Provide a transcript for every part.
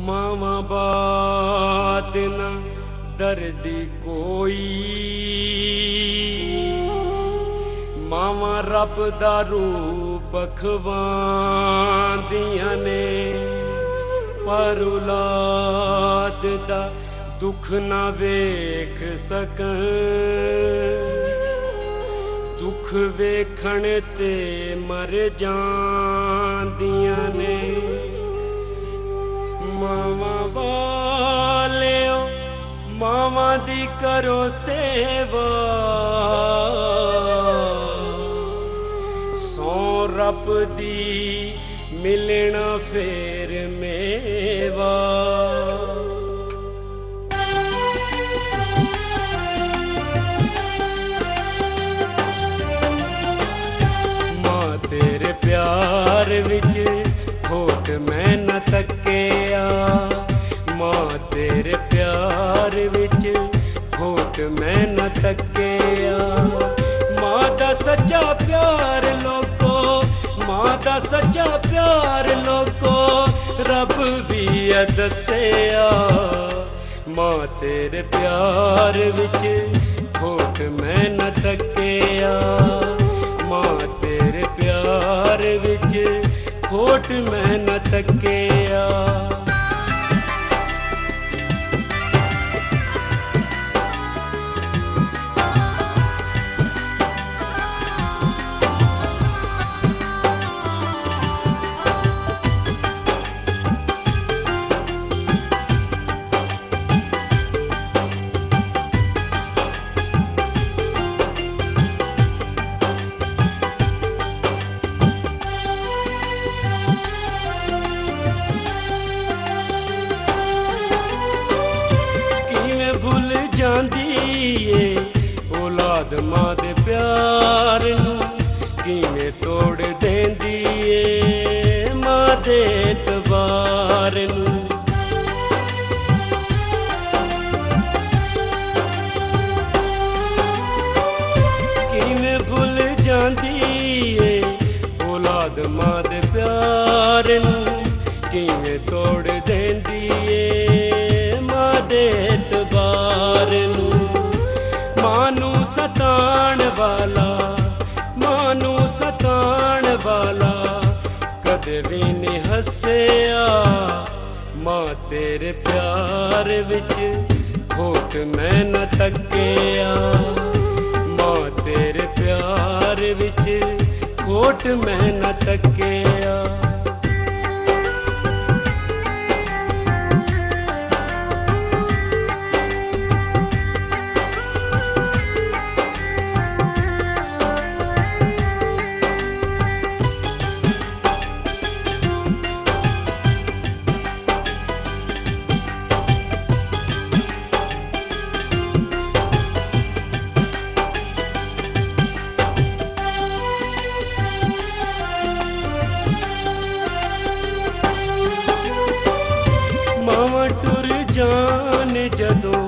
मामा बात न दर्दी कोई, मामा रब दा रूप खवांदियां ने, पर औलाद दा दुख ना वेख सकन, दुख वेखण ते मर जांदियां ने। मामा वालेओ मामा दी करो सेवा, सौ रब दी मिलना फेर मेवा। मां तेरे प्यार विच होठ मैं न तकिया, मां तेरे प्यार विच होठ मैं न तकिया। मां दा सच्चा प्यार लोको, मां दा सच्चा प्यार लोको रब भी दसिया। मां तेरे प्यार विच होठ मैं न तकिया, मां तेरे प्यार विच होठ मैं न तकिया। भुल जांदी ए औलाद मां दे प्यार नूं, किवें तोड़ देंदी ए मां दे एतबार नूं। किवें भुल जांदी ए औलाद मां दे प्यार नूं, किवें तोड़ देंदी ए मां दे एतबार नूं। मां नूं सताण वाला, मां नूं सताण वाला कदे भी नहीं हस्सिया। मां तेरे प्यार विच होठ मैं न तकिया, मां तेरे प्यार विच होठ मैं न तकिया। मावा टुर जान जदों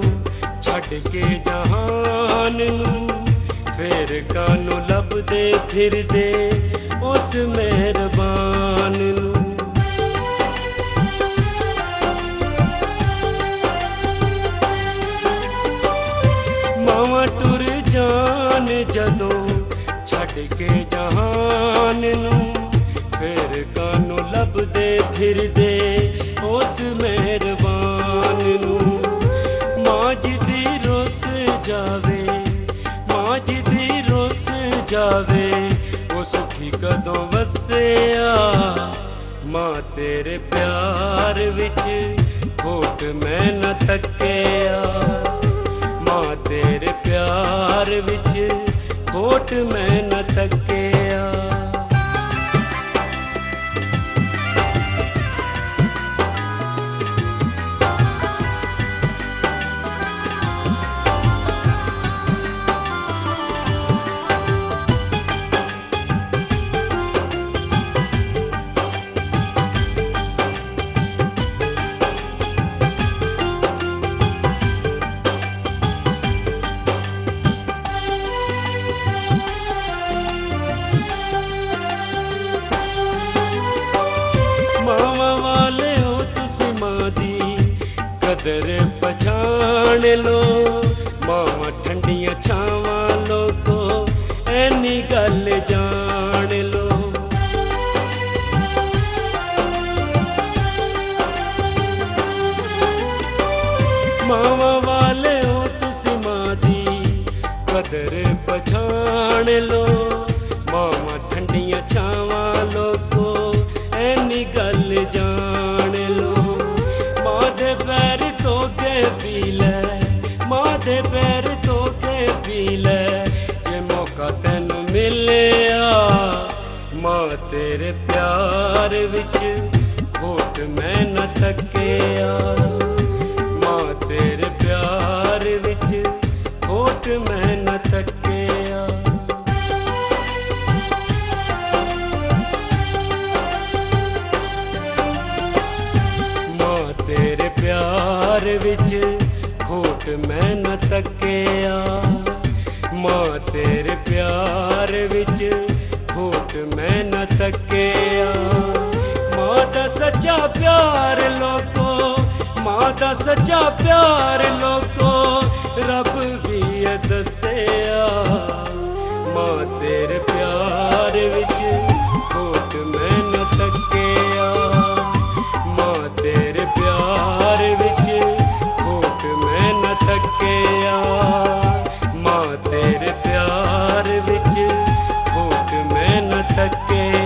छड़ के जहान नूं, फेर कानू लभदे फिरदे उस मेहरबान नूं। मावा टुर जान जदों छड़ के जहान नूं, फेर कानू लभदे फिरदे उस मेहरबान नूं। मां जिदी रुस जावे, मां जिदी रुस जावे वो सुखी कदों वसिया। मां तेरे प्यार विच होठ मैं न तकिया, मां तेरे प्यार विच होठ मैं न तकिया। कदर पछाण लो मावां ठंडियां छावां लोगो ऐनी गल जान लो। मावां वाले हो तुसी मां दी कदर पछाण लो मावां ठंडियां छावां लोगो ऐनी गल जान लो। मां दे पैर धोके पी लै मां दे पैर धोके पी लै जे मौका तैनू मिलिया मां तेरे प्यार विच खोट मैं न तकिया। मां तेरे प्यार विच खोट मैं न तकिया। मां तेरे प्यार विच खोट मैं न तकिया। मां तेरे प्यार विच खोट मैं न तकिया। मां दा सच्चा प्यार लोगो मां दा सच्चा प्यार लोगो रब भी दसिया। मां तेरे प्यार विच खोट मैं न तकिया। मां तेरे प्यार विच खोट मैं न तकिया। मां तेरे प्यार विच खोट मैं न तकिया।